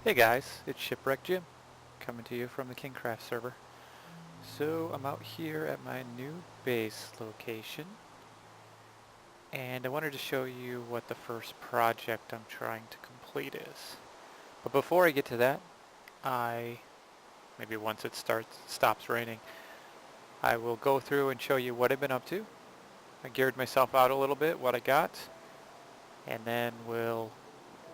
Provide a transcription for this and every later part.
Hey guys, it's Shiprekjim coming to you from the KingKraft server. So I'm out here at my new base location and I wanted to show you what the first project I'm trying to complete is. But before I get to that, maybe once it stops raining, I will go through and show you what I've been up to. I geared myself out a little bit, what I got, and then we'll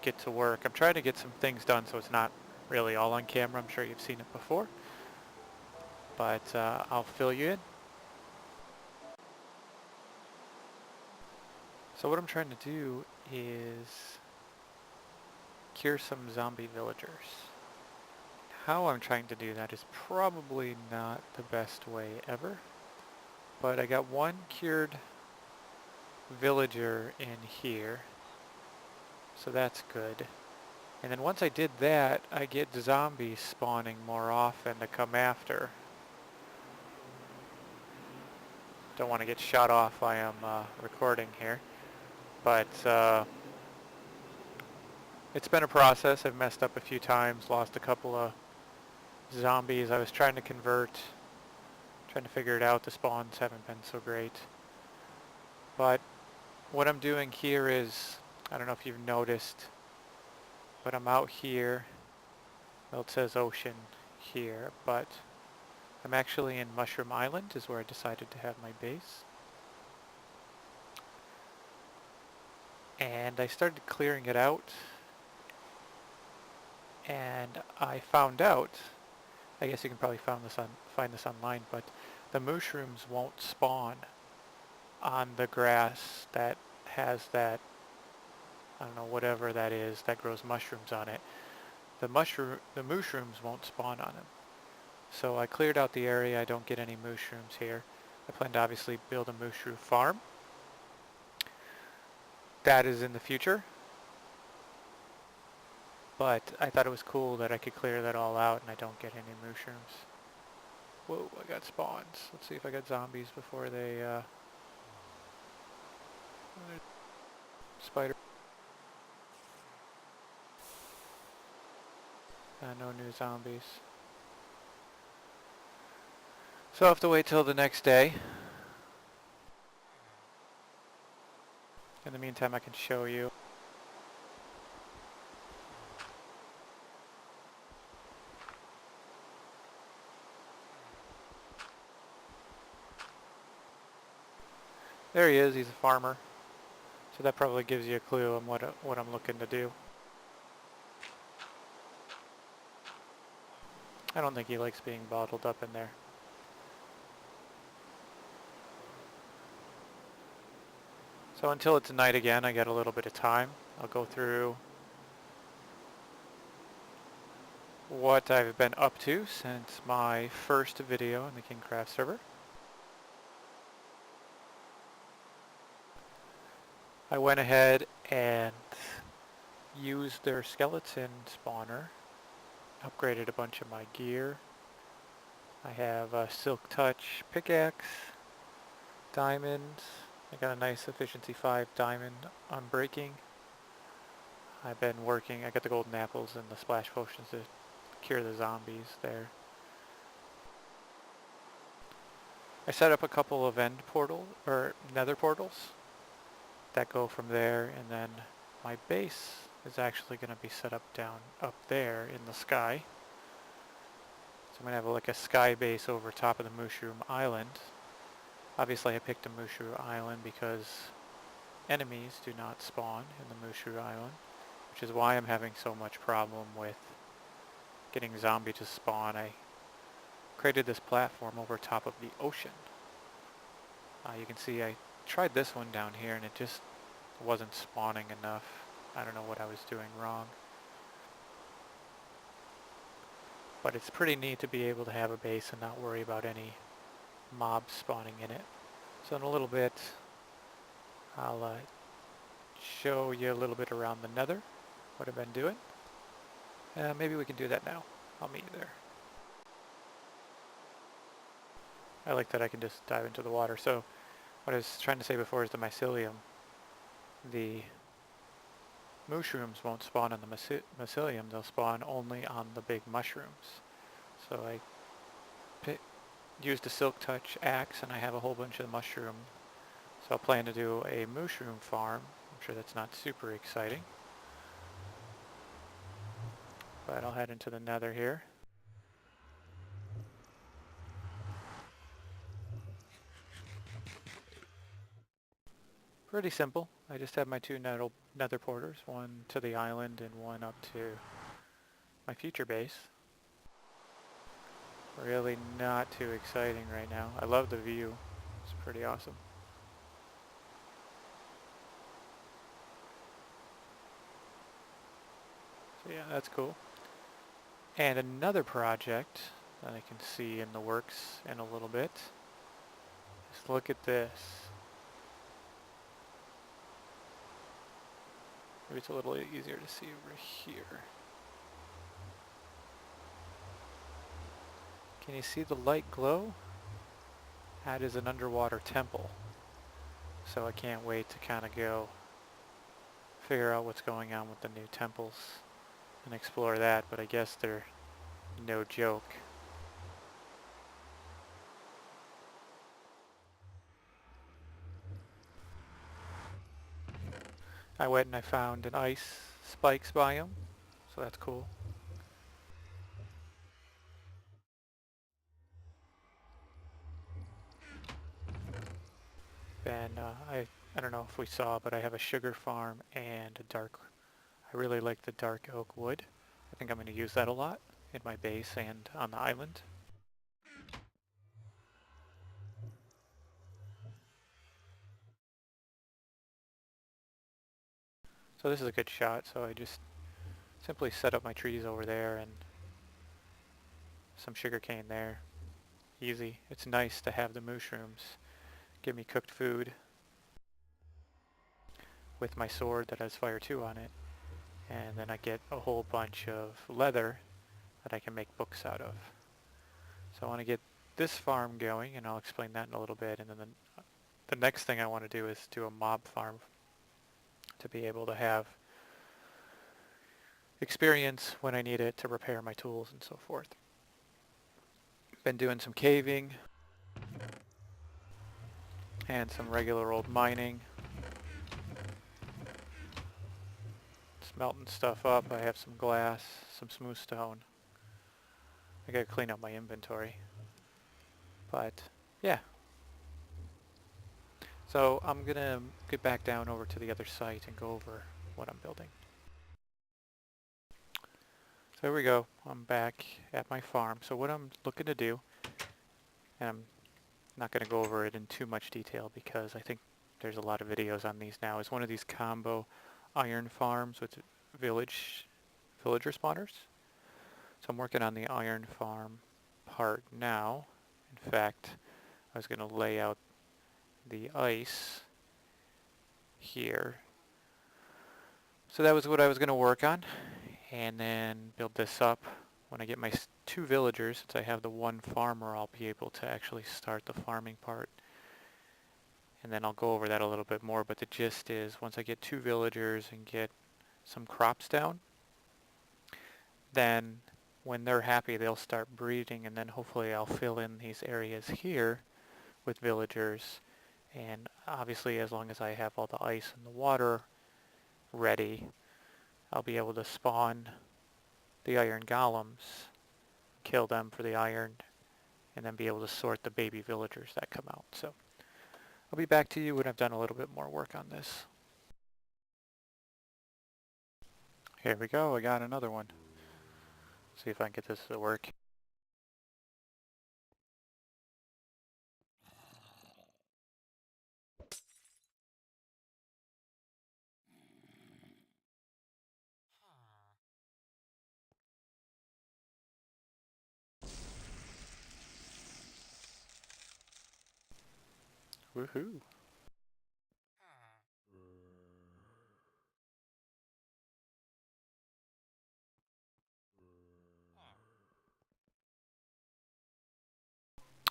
get to work. I'm trying to get some things done so it's not really all on camera. I'm sure you've seen it before. But I'll fill you in. So what I'm trying to do is cure some zombie villagers. How I'm trying to do that is probably not the best way ever, but I got one cured villager in here, so that's good. And then once I did that, I get zombies spawning more often to come after. Don't want to get shot off while I'm recording here, but it's been a process. I've messed up a few times, lost a couple of zombies I was trying to convert, trying to figure it out. The spawns haven't been so great. But what I'm doing here is, I don't know if you've noticed, but I'm out here. Well, it says ocean here, but I'm actually in Mushroom Island is where I decided to have my base. And I started clearing it out, and I found out, I guess you can probably find this online, but the mushrooms won't spawn on the grass that has that, I don't know, whatever that is that grows mushrooms on it. The mushrooms won't spawn on them. So I cleared out the area. I don't get any mushrooms here. I plan to obviously build a mushroom farm. That is in the future. But I thought it was cool that I could clear that all out and I don't get any mushrooms. Whoa, I got spawns. Let's see if I got zombies before they, spider. No new zombies. So I'll have to wait till the next day. In the meantime, I can show you. There he is. He's a farmer. So that probably gives you a clue on what I'm looking to do. I don't think he likes being bottled up in there. So until it's night again, I got a little bit of time. I'll go through what I've been up to since my first video in the KingKraft server. I went ahead and used their skeleton spawner, upgraded a bunch of my gear. I have a Silk Touch pickaxe, diamond. I got a nice efficiency 5 diamond unbreaking. I've been working, I got the golden apples and the splash potions to cure the zombies there. I set up a couple of end portal or nether portals that go from there, and then my base is actually going to be set up down up there in the sky. So I'm going to have like a sky base over top of the Mushroom Island. Obviously I picked a Mushroom Island because enemies do not spawn in the Mushroom Island, which is why I'm having so much problem with getting zombie to spawn. I created this platform over top of the ocean. You can see I tried this one down here and it just wasn't spawning enough. I don't know what I was doing wrong. But it's pretty neat to be able to have a base and not worry about any mobs spawning in it. So in a little bit I'll show you a little bit around the nether, what I've been doing. Maybe we can do that now. I'll meet you there. I like that I can just dive into the water. So what I was trying to say before is the mycelium. The mushrooms won't spawn on the mycelium, they'll spawn only on the big mushrooms. So I used a silk touch axe and I have a whole bunch of mushroom. So I'll plan to do a mushroom farm. I'm sure that's not super exciting. But I'll head into the nether here. Pretty simple. I just have my two nether porters, one to the island and one up to my future base. Really not too exciting right now. I love the view. It's pretty awesome. So yeah, that's cool. And another project that I can see in the works in a little bit. Just look at this. Maybe it's a little easier to see over here. Can you see the light glow? That is an underwater temple. So I can't wait to kind of go figure out what's going on with the new temples and explore that, but I guess they're no joke. I went and I found an ice spikes biome, so that's cool. And I don't know if we saw, but I have a sugar farm and I really like the dark oak wood. I think I'm going to use that a lot in my base and on the island. So this is a good shot, so I just simply set up my trees over there and some sugarcane there. Easy. It's nice to have the mushrooms give me cooked food with my sword that has fire 2 on it. And then I get a whole bunch of leather that I can make books out of. So I want to get this farm going, and I'll explain that in a little bit. And then the next thing I want to do is do a mob farm to be able to have experience when I need it to repair my tools and so forth. Been doing some caving and some regular old mining. Smelting stuff up. I have some glass, some smooth stone. I gotta clean up my inventory. But yeah. So I'm gonna get back down over to the other site and go over what I'm building. So here we go. I'm back at my farm. So what I'm looking to do, and I'm not going to go over it in too much detail because I think there's a lot of videos on these now, is one of these combo iron farms with villager spawners. So I'm working on the iron farm part now. In fact, I was going to lay out the ice here. So that was what I was going to work on, and then build this up. When I get my 2 villagers, since I have the 1 farmer, I'll be able to actually start the farming part. And then I'll go over that a little bit more, but the gist is once I get 2 villagers and get some crops down, then when they're happy they'll start breeding, and then hopefully I'll fill in these areas here with villagers. And obviously as long as I have all the ice and the water ready, I'll be able to spawn the iron golems, kill them for the iron, and then be able to sort the baby villagers that come out. So I'll be back to you when I've done a little bit more work on this. Here we go, I got another one. See if I can get this to work. Woohoo!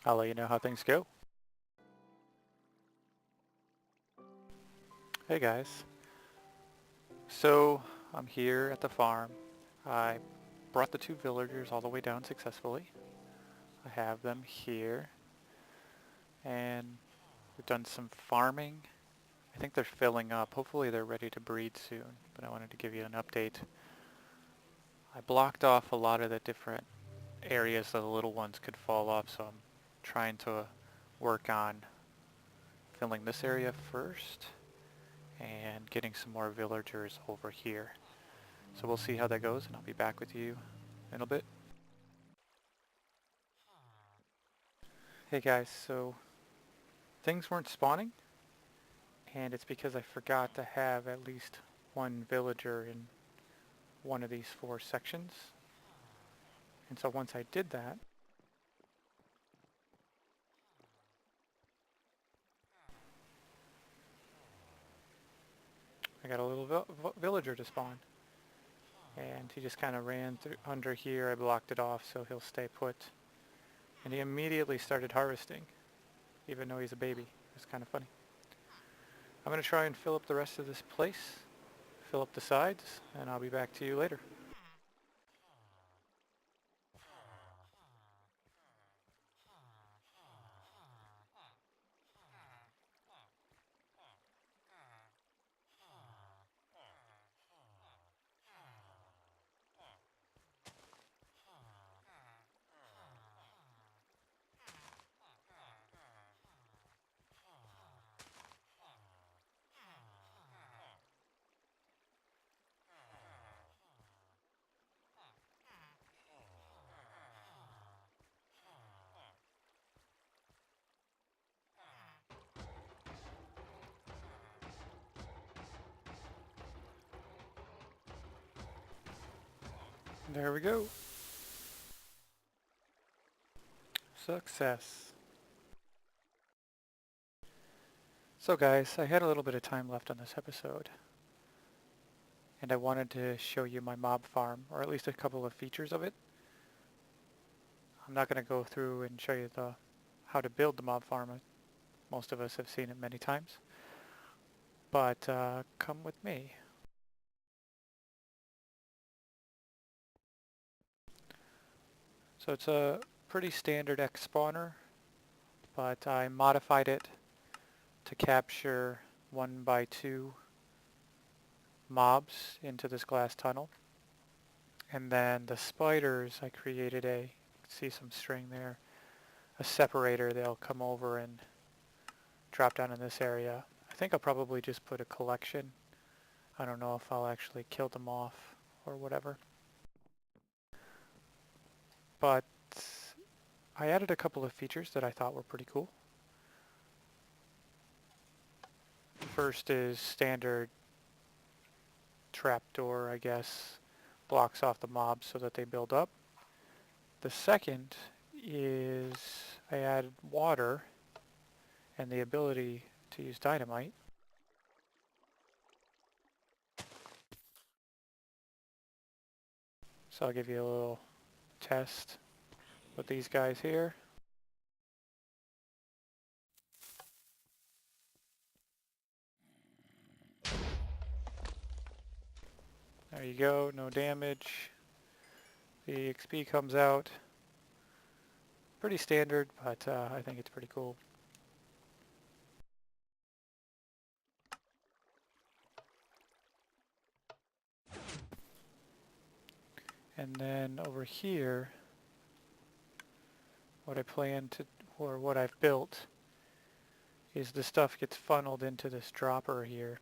I'll let you know how things go. Hey guys. So I'm here at the farm. I brought the two villagers all the way down successfully. I have them here, and we've done some farming. I think they're filling up. Hopefully they're ready to breed soon, but I wanted to give you an update. I blocked off a lot of the different areas that the little ones could fall off, so I'm trying to work on filling this area first and getting some more villagers over here. So we'll see how that goes, and I'll be back with you in a bit. Hey guys, so things weren't spawning, and it's because I forgot to have at least one villager in one of these 4 sections. And so once I did that, I got a little villager to spawn. And he just kind of ran through under here. I blocked it off so he'll stay put. And he immediately started harvesting, even though he's a baby. It's kind of funny. I'm going to try and fill up the rest of this place, fill up the sides, and I'll be back to you later. There we go. Success. So guys, I had a little bit of time left on this episode, and I wanted to show you my mob farm, or at least a couple of features of it. I'm not going to go through and show you how to build the mob farm. Most of us have seen it many times. But come with me. So it's a pretty standard X spawner, but I modified it to capture 1x2 mobs into this glass tunnel. And then the spiders, I created see some string there, a separator. They'll come over and drop down in this area. I think I'll probably just put a collection. I don't know if I'll actually kill them off or whatever. But I added a couple of features that I thought were pretty cool. First is standard trapdoor, I guess, blocks off the mobs so that they build up. The second is I added water and the ability to use dynamite. So I'll give you a little test with these guys here. There you go, no damage. The XP comes out. Pretty standard, but I think it's pretty cool. And then over here, what what I've built is the stuff gets funneled into this dropper here.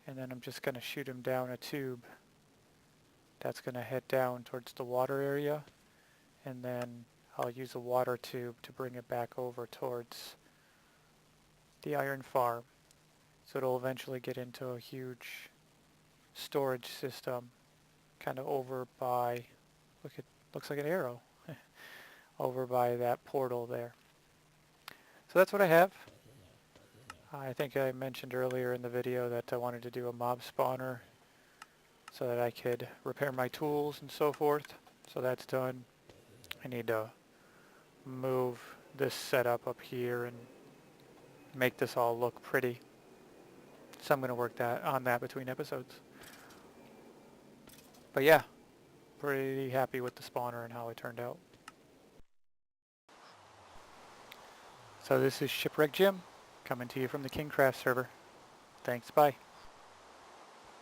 And then I'm just going to shoot him down a tube that's going to head down towards the water area. And then I'll use a water tube to bring it back over towards the iron farm. So it'll eventually get into a huge storage system kind of over by, looks like an arrow, over by that portal there. So that's what I have. I think I mentioned earlier in the video that I wanted to do a mob spawner so that I could repair my tools and so forth. So that's done. I need to move this setup up here and make this all look pretty. So I'm going to work on that between episodes. But yeah, pretty happy with the spawner and how it turned out. So this is Shiprekjim coming to you from the KingKraft server. Thanks, bye.